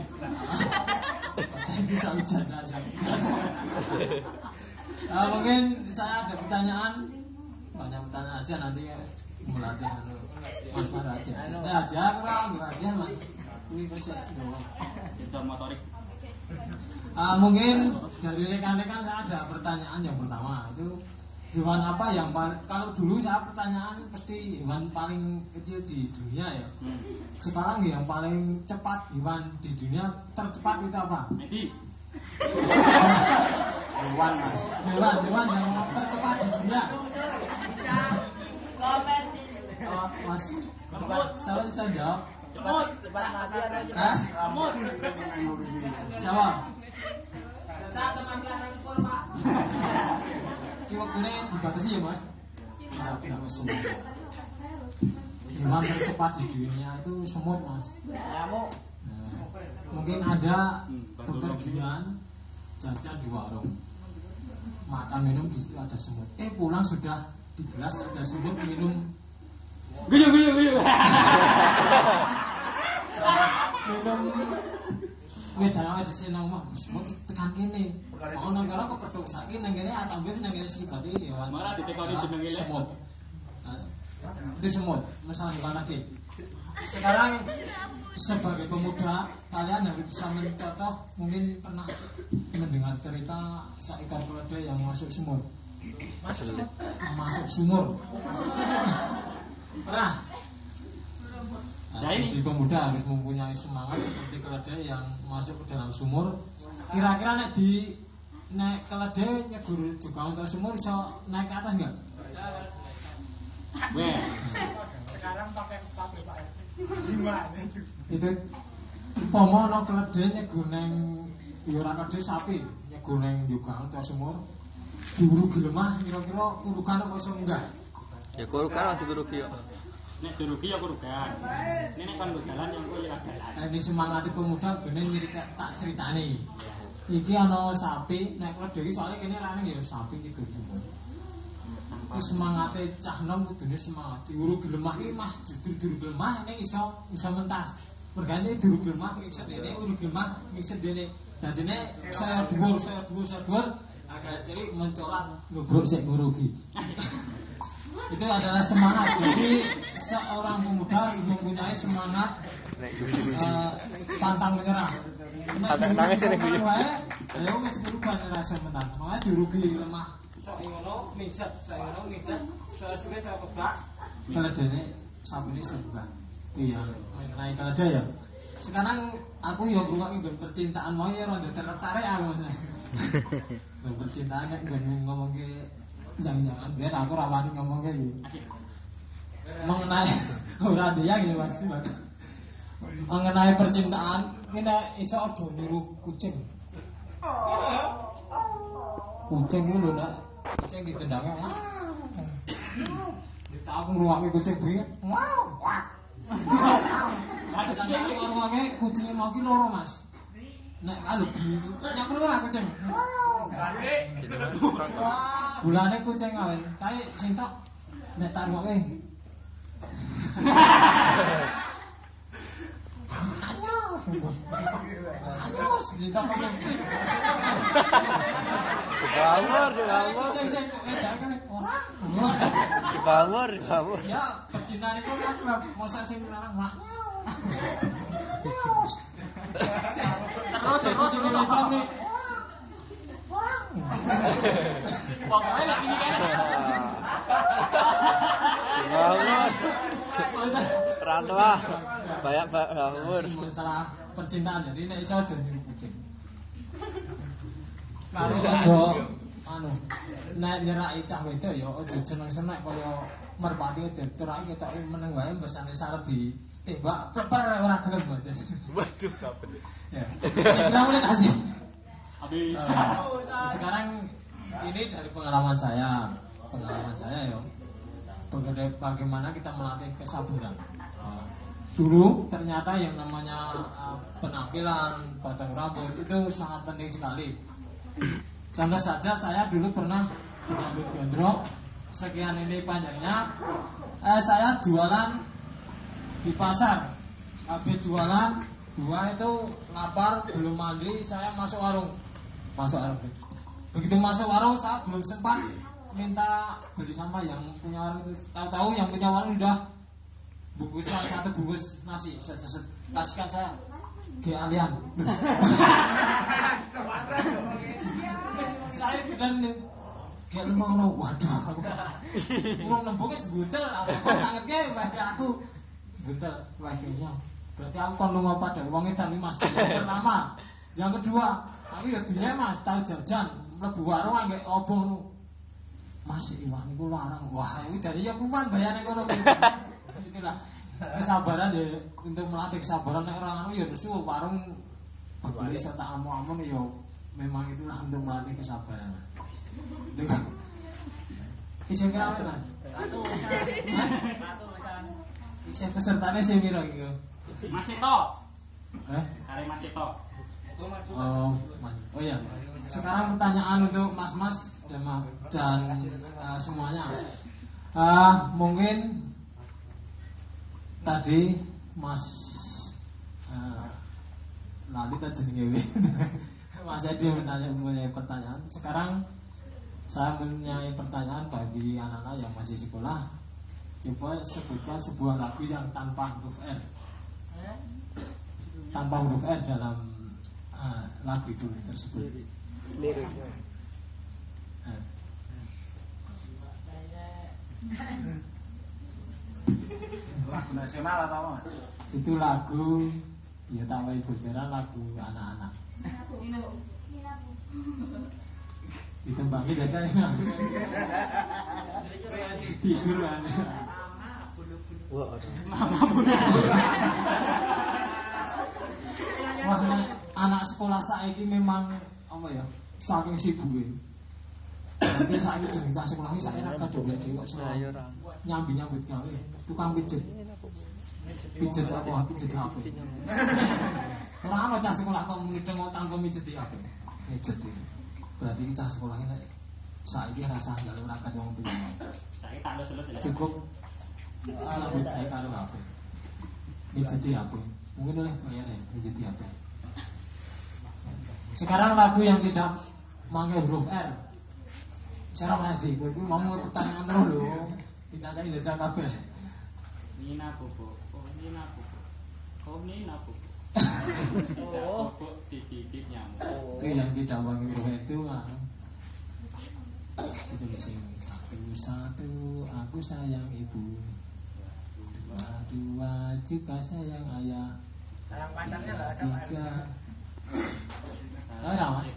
Saya bisa ucap aja. Mungkin saya ada pertanyaan, banyak pertanyaan aja nanti melatih Mas Maradi. Ya aja kurang aja Mas. Ini bisa. Itu motorik. Mungkin dari rekan-rekan saya ada pertanyaan yang pertama itu hewan apa yang paling, kalau dulu saya pertanyaan pasti hewan paling kecil di dunia ya. Sekarang yang paling cepat hewan di dunia tercepat itu apa? Medi. Hewan Mas. Hewan yang tercepat di dunia. Oh, Mas, saya bisa jawab. Semut. Cepat mati ada Mas, Semut. siapa? Kiwakune dibatasi ya mas? Tidak semut. Hewan tercepat di dunia itu semut mas. nyamuk. Nah, mungkin ada bepergian jajan di warung, makan minum di situ ada semut. Pulang sudah di gelas ada semut minum. Guyu. Minum wedan aja sih nang mah semut tekan kene. Mau nang karo kepethuk saiki nang kene atambir nang kene sing berarti hewan. Malah ditekoni jenenge semut. Nah, itu semut, masalah hewan lagi. Sekarang sebagai pemuda kalian harus bisa mencontoh, mungkin pernah mendengar cerita seekor keledai yang masuk sumur. Masuk sumur. Pernah? Nah, jadi pemuda harus mempunyai semangat seperti keledai yang masuk ke dalam sumur. Kira-kira nek di naik keledai nyegur juga untuk sumur bisa naik ke atas enggak? Sekarang pakai Pak. Itu pomo no keledai nyegur neng ya ora keledai sapi nyegur neng juga untuk sumur. Diurugi lemah kira-kira kurukan apa iso enggak? Ya kurukan masih kurugi ya. Nek durugi ya kurugan. Nek kan jalan yang kowe ya dalan. Nah, ini semangati pemuda bener nyiri tak ceritani. Iki ana sapi, nek keledai soalnya kene rane ya sapi iki gembung. Iki semangate cah nom kudune semangat. Diurugi lemah iki mah justru diurugi lemah nek iso mentas. Mergane diurugi lemah ngisor dene, urugi lemah ngisor dene. Dadine saya dhuwur. Agak jadi mencolak nubruk sik ngurugi. Itu adalah semangat. Jadi seorang pemuda mempunyai semangat pantang menyerah. Nangis ini gue. Ayo wis berubah rasa menang. Malah dirugi lemah. Sok ngono mingset, sesuai saya pegak. Keledene sabune sebuah. Iya, mengenai keledai ya. Sekarang aku ya ngrungokke nggon percintaan mau ya rada tertarik aku. Percintaan nek ngomong ke jangan-jangan biar aku rawani ngomong kayak gitu mengenai ora dia gitu Mas mengenai percintaan kita iso aja niru kucing itu lho nak kucing ditendangnya kita aku ngeruangi kucing begini aku ngeruangi kucingnya mau ki loro Mas nek kalau nyak ora kucing bulane kucing awet kae sing tok nek tak ngoke ayo sing tok Dibangun. ya percintaan itu kan masa sing larang mak terus ini lempang nih pokoknya lagi ini kan Rantwa banyak bangun. masalah percintaan jadi nek iso aja niru kucing karo aja nek nyeraki cah wedok ya aja seneng-seneng kaya merpati diceraki ketoke meneng wae mbesane sarep di tembak peper ora gelem mboten. Waduh kabeh. Ya. Sekarang mulai kasih. Habis. Sekarang ini dari pengalaman saya ya. Bagaimana kita melatih kesabaran. Dulu ternyata yang namanya penampilan, potong rambut itu sangat penting sekali. Contoh saja saya dulu pernah rambut gondrong sekian ini panjangnya. Saya jualan di pasar. Habis jualan dua itu lapar belum mandi saya masuk warung. Begitu masuk warung saya belum sempat minta beli sama yang punya warung itu. Tahu-tahu yang punya warung sudah bungkusan satu bungkus nasi. Kasihkan saya ke alian. Saya dan kayak lu mau waduh aku urung nembung wis butel aku tak ngerti bagi aku butel wakilnya berarti aku kon lunga pada wong edan Mas pertama yang kedua aku ya dunya Mas tahu jajan mlebu warung ambek obong Mas iwak niku larang. Wah, iki jare ya kuman bayane kono. Itulah kesabaran ya untuk melatih kesabaran nek ora ngono ya nesu warung bagule serta amu-amu ya memang itulah untuk melatih kesabaran. Kisah kira apa Mas? Satu misalnya. Kisah pesertane sing piro iki? Mas Ito. Hah? Mas Ito. Oh, Mas. Oh ya. Sekarang pertanyaan untuk Mas-mas dan semuanya. Mungkin tadi Mas nanti tak jenenge Mas Edi mempunyai pertanyaan. Sekarang saya mempunyai pertanyaan bagi anak-anak yang masih sekolah. Coba sebutkan sebuah lagu yang tanpa huruf R. Tanpa huruf R dalam lagu itu tersebut. Liriknya. Lagu nasional atau Mas? Itu lagu ya tak wae bocoran lagu anak-anak. Ditembangi jajan tidur kan. Wah, Wah, anak sekolah saiki memang apa ya? Saking sibuke. Tapi saiki jeneng cah sekolah iki saiki ra kadhe kok nyambi-nyambut gawe tukang pijet. Pijet apa? Pijet HP. Ora ana cah sekolah kok muni tengok tanpa mijet HP. Mijet iki. Berarti cah sekolah ini saiki rasa nggak ora kate wong tuwa. Saiki tak lulus ya. Cukup lebih baik karo HP. Mijeti HP. Mungkin oleh bayar ya mijeti HP. Sekarang lagu yang tidak manggil huruf R. Sekarang Mas Di, gue mau pertanyaan terus loh. Kita ada jajan kabeh. Nina bobo, Nina bobo, Nina bobo. Bobo titik nyamuk. Itu yang tidak manggil huruf itu itu sing satu aku sayang ibu. Dua juga sayang ayah. Sayang pacarnya enggak ada Pak. Tiga. Ada Mas.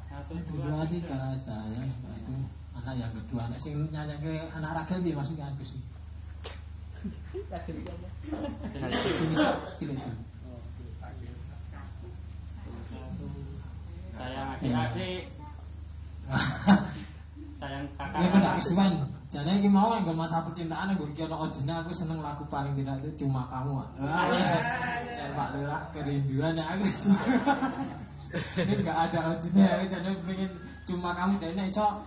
Satu Dua tiga sayang. Nah, itu anak yang kedua. Anak sing nyanyi anak Ragil dia masuk ke Agus nih. Sini. Sayang adik-adik. Sayang kakak. Ini udah kesuwen. Jadi ini mau yang masa percintaan gue kira original aku seneng lagu paling tidak itu cuma kamu. Pak Lurah kerinduan ya aku. Ini nggak ada original. Jadi pengen cuma kamu. Jadi iso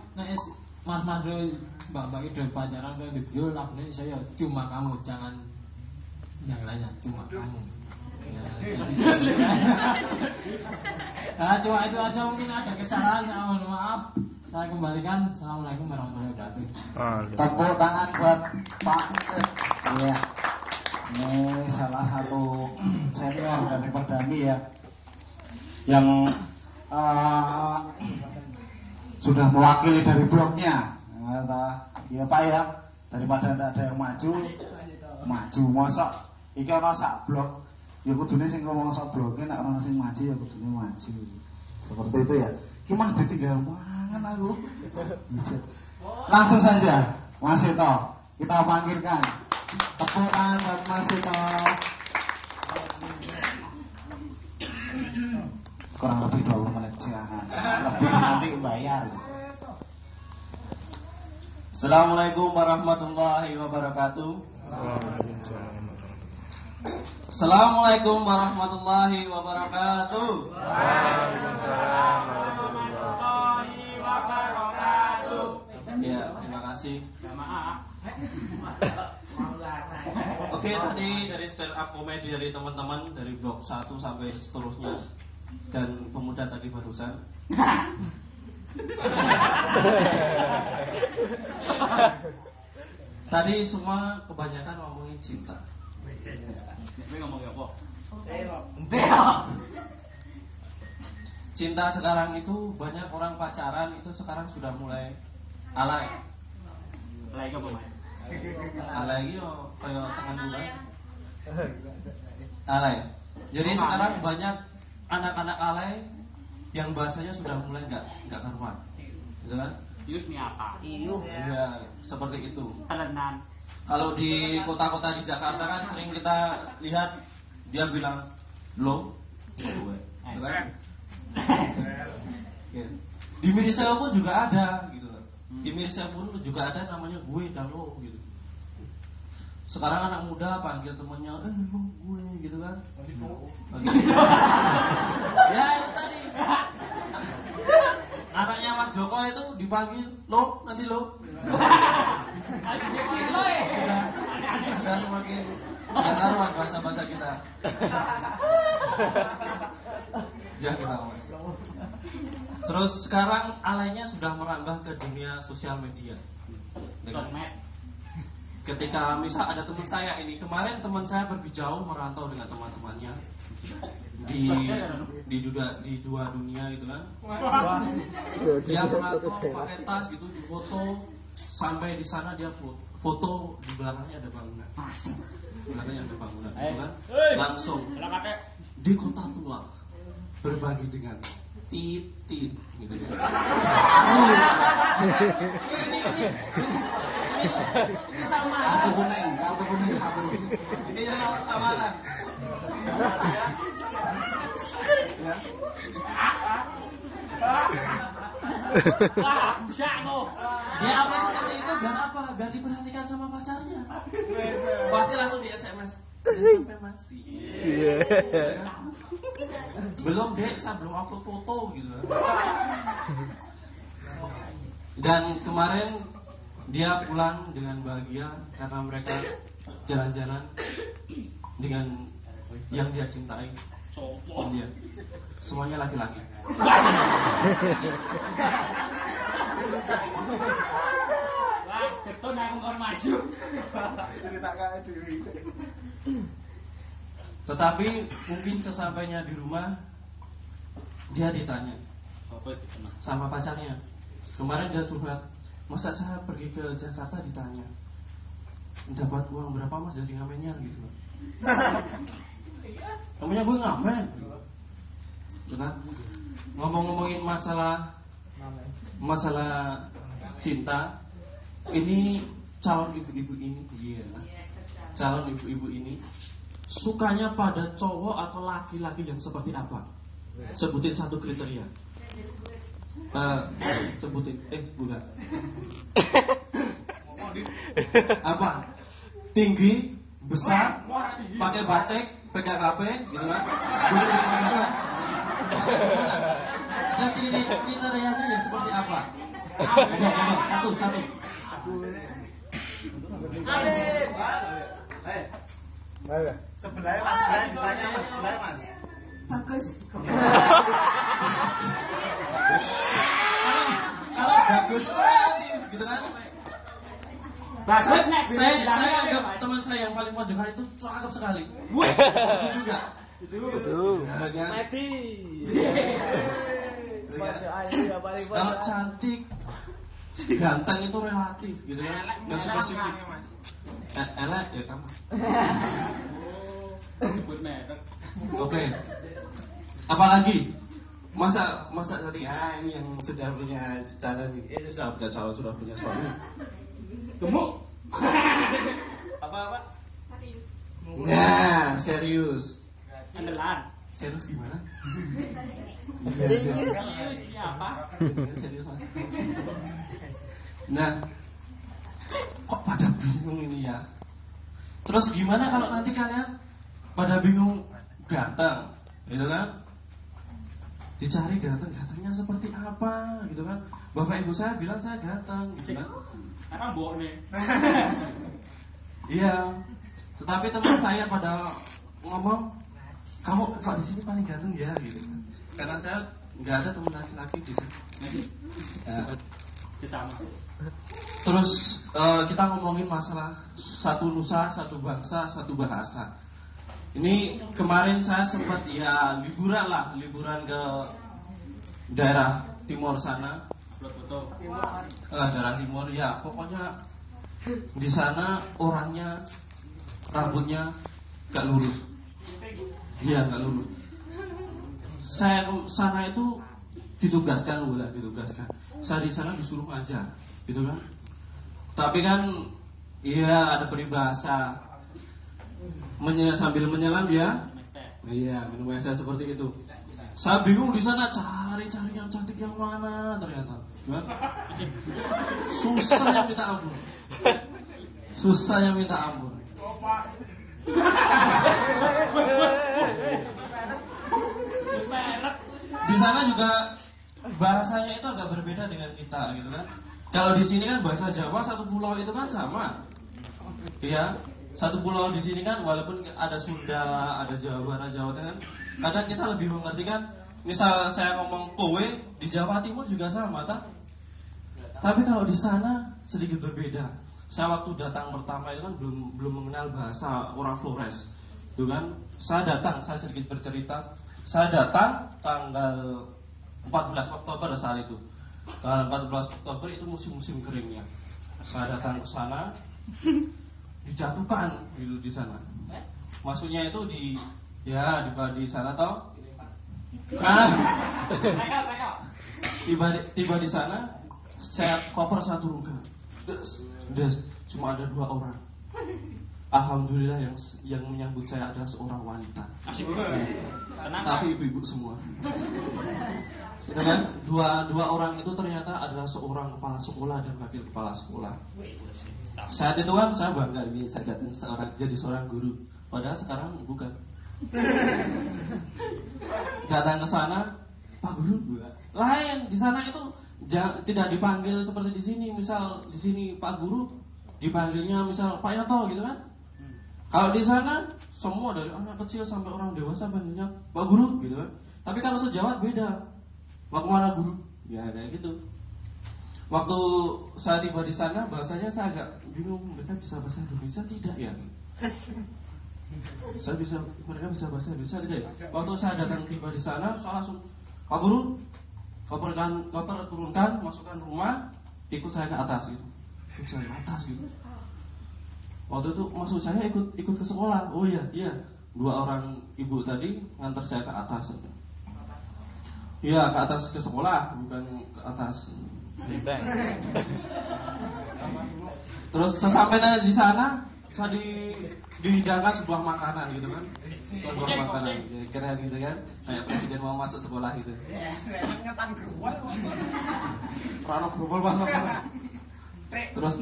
mas mbak itu pacaran tuh di video lagunya saya cuma kamu, jangan yang lainnya, cuma kamu. Cuma itu aja, mungkin ada kesalahan, saya mohon maaf. Saya kembalikan. Assalamualaikum warahmatullahi wabarakatuh. Tepuk tangan buat Pak. Iya. Ini salah satu senior dari Perdami ya, yang sudah mewakili dari blognya. Ya Pak ya, daripada tidak ada yang maju mosok. Iki ana sak blog. Ya kudune sing ngomong sak bloge nek ana sing maju ya kudune maju. Seperti itu ya. Ki mah ditinggal mangan aku. Langsung saja Mas Ito, kita panggilkan. Tepuk tangan buat Mas Ito. Kurang lebih 20 menit silakan. Lebih nanti bayar. Assalamualaikum warahmatullahi wabarakatuh. Assalamualaikum warahmatullahi wabarakatuh. Ya, terima kasih. Oke, tadi dari stand up komedi dari teman-teman dari blok 1 sampai seterusnya, dan pemuda tadi barusan. Tadi semua kebanyakan ngomongin cinta. Cinta sekarang itu banyak orang pacaran itu sekarang sudah mulai alay. Alay apa, Mas? Alay yo kayak tangan bulan. Alay. Jadi sekarang banyak anak-anak alay yang bahasanya sudah mulai enggak karuan. Gitu kan? Yus nih apa? Ya, seperti itu. Telenan. Kalau di kota-kota di Jakarta kan sering kita lihat dia bilang lo, gue, gitu kan? Di Mirisel pun juga ada, gitu kan? Di Mirisel pun juga ada namanya gue dan lo, gitu. Sekarang anak muda panggil temennya, lo gue, gitu kan? Ya itu tadi. Anaknya Mas Joko itu dipanggil lo, nanti lo. Sudah semakin tidak karuan bahasa-bahasa kita. Jangan Mas. Terus sekarang alainya sudah merambah ke dunia sosial media. Ketika misal ada teman saya ini, kemarin teman saya pergi jauh merantau dengan teman-temannya di dua dunia gitu kan. Dia merantau pakai tas gitu, di foto sampai di sana dia foto di belakangnya ada bangunan. Belakangnya ada bangunan gitu kan. Langsung di kota tua berbagi dengan titit gitu kan. Ini sama. Kartu kuning satu. Ini sama lah. Ya. Dia apa seperti itu biar apa? Biar diperhatikan sama pacarnya. Pasti langsung di SMS. Sampai masih. Belum dek, saya belum upload foto gitu. Dan kemarin dia pulang dengan bahagia karena mereka jalan-jalan dengan yang dia cintai. Dia semuanya laki-laki. Wah, betul aku mau maju. Tetapi mungkin sesampainya di rumah dia ditanya sama pacarnya. Kemarin dia curhat, masa saya pergi ke Jakarta ditanya dapat uang berapa mas dari ngamennya gitu. Namanya gue ngamen, kan? Ngomong-ngomongin masalah cinta, ini calon ibu-ibu ini, calon ibu-ibu ini sukanya pada cowok atau laki-laki yang seperti apa? Sebutin satu kriteria. Sebutin, bukan. Apa? Tinggi, besar, pakai batik, PKKP, gitu kan? Dan kriterianya yang seperti apa? Satu. Sebelahnya mas, ditanya mas, sebelahnya mas. Bagus. Kalau bagus itu relatif, gitu kan? Bagus Saya anggap teman saya yang paling pojokan itu cakep sekali. Itu juga. Mati. Kalau cantik, ganteng itu relatif, gitu kan? Nggak spesifik. Elek ya kamu. Oke. Apalagi? Masa tadi ini yang sudah punya calon, sudah punya suami. Gemuk. Apa? Nah, serius. Andalan. Serius gimana? Serius apa? Serius mas. Nah, kok pada bingung ini ya? Terus gimana kalau nanti kalian pada bingung ganteng, gitu kan? Dicari gantengnya seperti apa, gitu kan? Bapak ibu saya bilang saya ganteng, gitu kan? Emang bohong nih. Iya. Tetapi teman saya pada ngomong, kamu kok di sini paling ganteng ya, gitu. Karena saya nggak ada teman laki-laki di sini. Sama. Terus kita ngomongin masalah satu nusa, satu bangsa, satu bahasa. Ini kemarin saya sempat liburan ke daerah timur sana. Daerah timur ya, pokoknya di sana orangnya rambutnya gak lurus. Iya gak lurus. Saya ke sana itu ditugaskan. Saya di sana disuruh ngajar, gitu kan. Tapi kan, iya ada peribahasa sambil menyelam ya. Iya, minum es teh seperti itu. Saya bingung di sana cari yang cantik yang mana ternyata. Kan? Susah yang minta ampun. Di sana juga bahasanya itu agak berbeda dengan kita, gitu kan. Kalau di sini kan bahasa Jawa satu pulau itu kan sama. Iya, satu pulau di sini kan walaupun ada Sunda, ada Jawa, ada Jawa Tengah, kadang kita lebih mengerti kan. Misal saya ngomong kowe di Jawa Timur juga sama, tak? Tapi kalau di sana sedikit berbeda. Saya waktu datang pertama itu kan belum mengenal bahasa orang Flores, itu kan. Saya sedikit bercerita. Saya datang tanggal 14 Oktober saat itu. Tanggal 14 Oktober itu musim keringnya. Saya datang ke sana, dijatuhkan di sana. Maksudnya itu di sana toh. Kan? Tiba di sana, saya koper satu ruga. Des, cuma ada 2 orang. Alhamdulillah yang menyambut saya adalah seorang wanita. Tapi ibu-ibu semua. Itu kan dua orang itu ternyata adalah seorang kepala sekolah dan wakil kepala sekolah. Saat itu kan saya bangga ini saya datang jadi seorang guru. Padahal sekarang bukan. Datang ke sana, Pak Guru, lain di sana itu tidak dipanggil seperti di sini. Misal di sini Pak Guru dipanggilnya misal Pak Yanto gitu kan. Kalau di sana semua dari anak kecil sampai orang dewasa panggilnya Pak Guru gitu kan. Tapi kalau sejawat beda. Mau kemana guru? Ya kayak gitu. Waktu saya tiba di sana bahasanya saya agak bingung. Mereka bisa bahasa Indonesia tidak ya? Mereka bisa bahasa Indonesia tidak ya? Waktu saya datang tiba di sana, saya langsung Pak Guru, koper turunkan, masukkan rumah, ikut saya ke atas gitu. Waktu itu maksud saya ikut ke sekolah. Oh iya, 2 orang ibu tadi ngantar saya ke atas. Iya, ke atas ke sekolah, bukan ke atas. Terus sesampainya di sana, saya dihidangkan sebuah makanan gitu kan. Sebuah makanan, kira gitu kan. Kayak presiden mau masuk sekolah gitu. Rano grubol pas makanan. Terus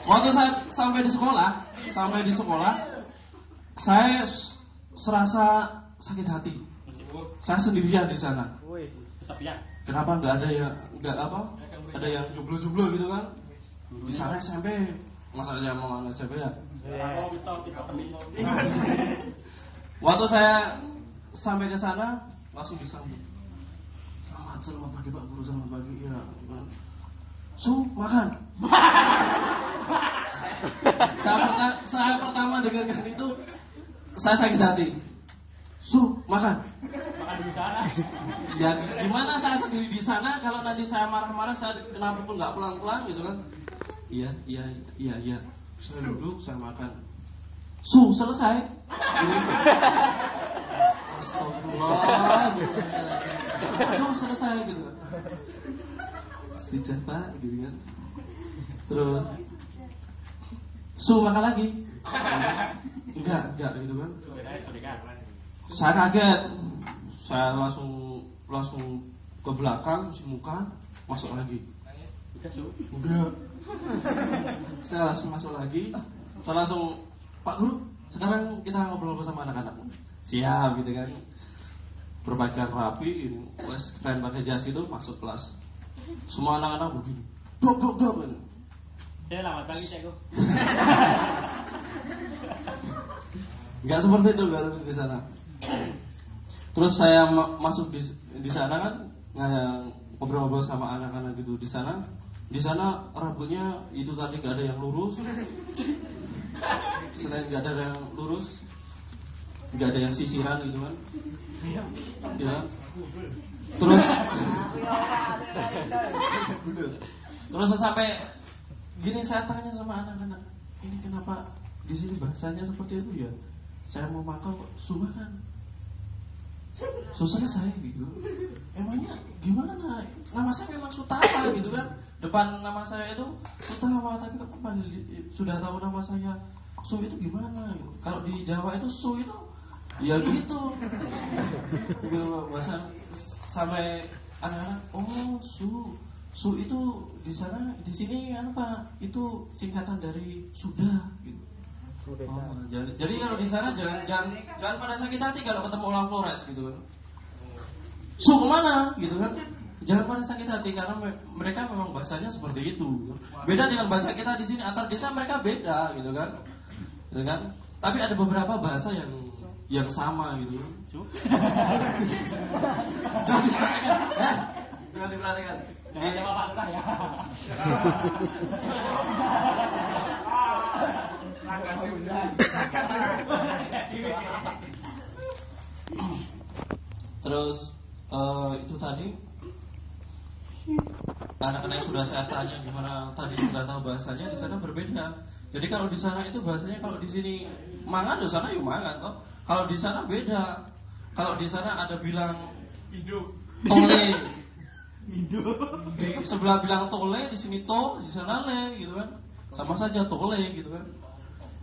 waktu saya sampai di sekolah, saya serasa sakit hati. Saya sendirian di sana. Kenapa nggak ada yang jomblo gitu kan? Di sana SMP, masalahnya mau SMP ya. Waktu saya sampai ke sana langsung disambut. Selamat pagi Pak Guru, selamat pagi ya. Makan. Saya pertama dengarkan itu saya sakit hati. Makan. Makan di sana. Ya gimana saya sendiri di sana kalau nanti saya marah-marah saya kenapa pun nggak pulang-pulang gitu kan? Iya. Saya duduk, saya makan. Selesai. Astagfirullah. Selesai gitu kan. Sudah Pak gitu kan. Terus makan lagi. Enggak gitu kan. Saya kaget. Saya langsung ke belakang cuci muka, masuk lagi. Enggak. Saya langsung masuk lagi. Saya langsung Pak Guru, sekarang kita ngobrol bersama anak-anak. Siap gitu kan. Berpakaian rapi, keren pakai jas itu masuk kelas. Semua anak-anak begini. Dok. Selamat pagi Cekku. Enggak seperti itu di sana. Terus saya masuk di sana kan ngobrol-ngobrol sama anak-anak gitu di sana. Di sana rambutnya itu tadi nggak ada yang lurus. Selain nggak ada yang lurus, nggak ada yang sisiran gitu kan. Ya. Terus sampai gini saya tanya sama anak-anak, ini kenapa di sini bahasanya seperti itu ya? Saya mau makan kok sumakan. selesai gitu. Emangnya gimana? Nama saya memang Sutawa gitu kan. Depan nama saya itu Sutawa, tapi kapan sudah tahu nama saya Su itu gimana? Gitu. Kalau di Jawa itu Su itu ya gitu. Bahasa sampai anak-anak, oh Su itu di sana, di sini apa? Itu singkatan dari sudah gitu. Oh, jadi kalau di sana jangan pada sakit hati kalau ketemu orang Flores gitu kan. Su kemana gitu kan? Jangan pada sakit hati karena mereka memang bahasanya seperti itu. Gitu. Beda dengan bahasa kita di sini, antar desa mereka beda gitu kan. Gitu kan? Tapi ada beberapa bahasa yang sama gitu. Jangan diperhatikan. Jangan diperhatikan. Jangan sama Pak Lurah ya. Terus itu tadi anak-anak yang sudah saya tanya gimana tadi sudah tahu bahasanya, di sana berbeda. Jadi kalau di sana itu bahasanya, kalau di sini mangan, di sana yuk mangan toh. Kalau di sana beda. Kalau di sana ada bilang tole, di sebelah bilang tole, di sini to, di sana le gitu kan. Sama saja tole gitu kan.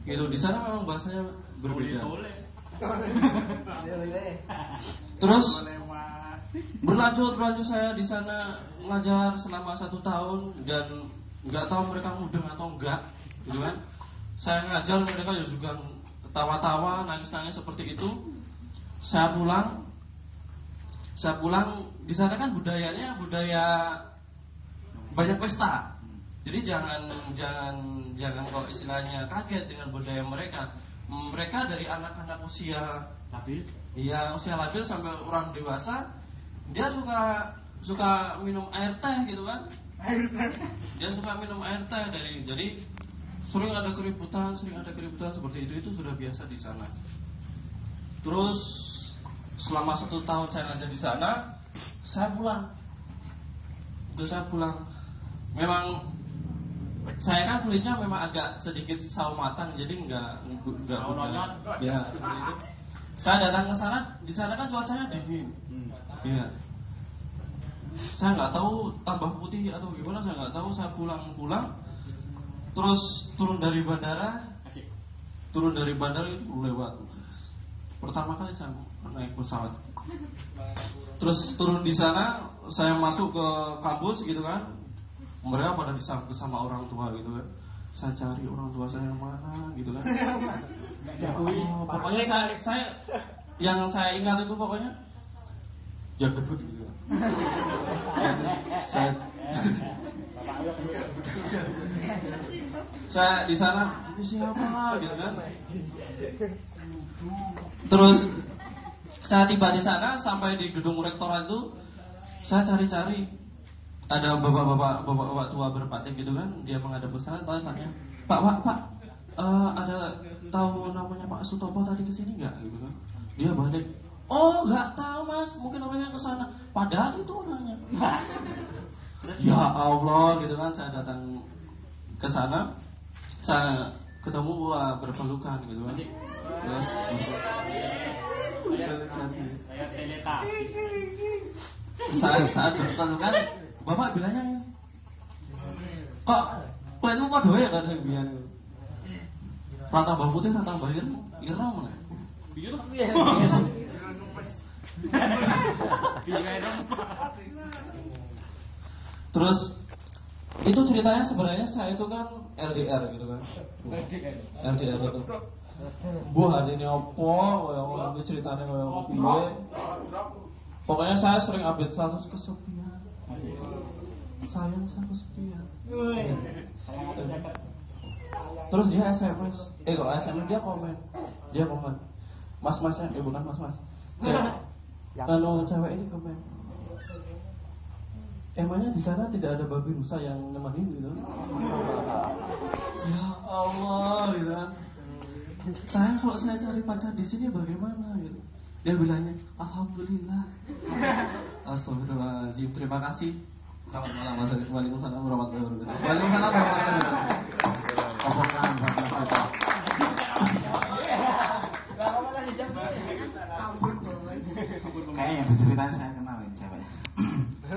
Gitu, di sana memang bahasanya berbeda. Terus berlanjut saya di sana ngajar selama 1 tahun dan nggak tahu mereka mudeng atau enggak, gitu kan? Saya ngajar mereka juga ketawa-tawa, nangis-nangis seperti itu. Saya pulang di sana kan budaya banyak pesta. Jadi jangan kok istilahnya kaget dengan budaya mereka. Mereka dari anak-anak usia labil, iya usia labil sampai orang dewasa, dia suka minum air teh gitu kan. Dia suka minum air teh jadi sering ada keributan seperti itu sudah biasa di sana. Terus selama 1 tahun saya ngajar di sana, saya pulang. Memang saya kan kulitnya memang agak sedikit sawo matang, jadi enggak ya seperti itu. Saya datang ke sana, di sana kan cuacanya dingin. Iya. Saya nggak tahu tambah putih atau gimana, saya nggak tahu. Saya pulang, terus turun dari bandara itu lewat. Pertama kali saya naik pesawat. Terus turun di sana, saya masuk ke kampus gitu kan. Mereka pada disambut sama orang tua gitu kan. Saya cari orang tua saya yang mana gitu kan. Pokoknya saya yang saya ingat itu pokoknya yang gedut gitu. Saya di sana, ini siapa gitu kan. Terus saya tiba di sana, sampai di gedung rektorat itu, saya cari-cari. Ada bapak-bapak tua berpatik gitu kan. Dia menghadap ke sana, tanya, Pak, ada tahu namanya Pak Sutopo tadi kesini nggak gitu kan. Dia balik, oh nggak tahu mas, mungkin orangnya kesana. Padahal itu orangnya. Ya Allah gitu kan. Saya datang ke sana, saya ketemu berpelukan gitu kan. Yes, saat berpelukan, bapak bilangnya, kok itu kok doa ya kan biar rata bawah putih, rata bawah ireng mana? Terus itu ceritanya sebenarnya saya itu kan LDR gitu kan. LDR itu. Bu hadine opo, koyo itu ceritanya koyo piye. Pokoknya saya sering update status kesepian. Sayang saya kesepian. Terus dia SMS. Kalau SMS dia komen. Mas-masnya, bukan mas-mas. Cewek ini komen. Emangnya di sana tidak ada babi rusa yang nemenin gitu? Ya Allah gitu kan. Kalau saya cari pacar di sini bagaimana gitu? Dia bilangnya, alhamdulillah. Astagfirullahaladzim. Terima kasih. Selamat malam. Waalaikumsalam warahmatullahi wabarakatuh. Waalaikumsalam warahmatullahi wabarakatuh. Kopokan Bapak Bapak. kayak yang diceritain saya kenal.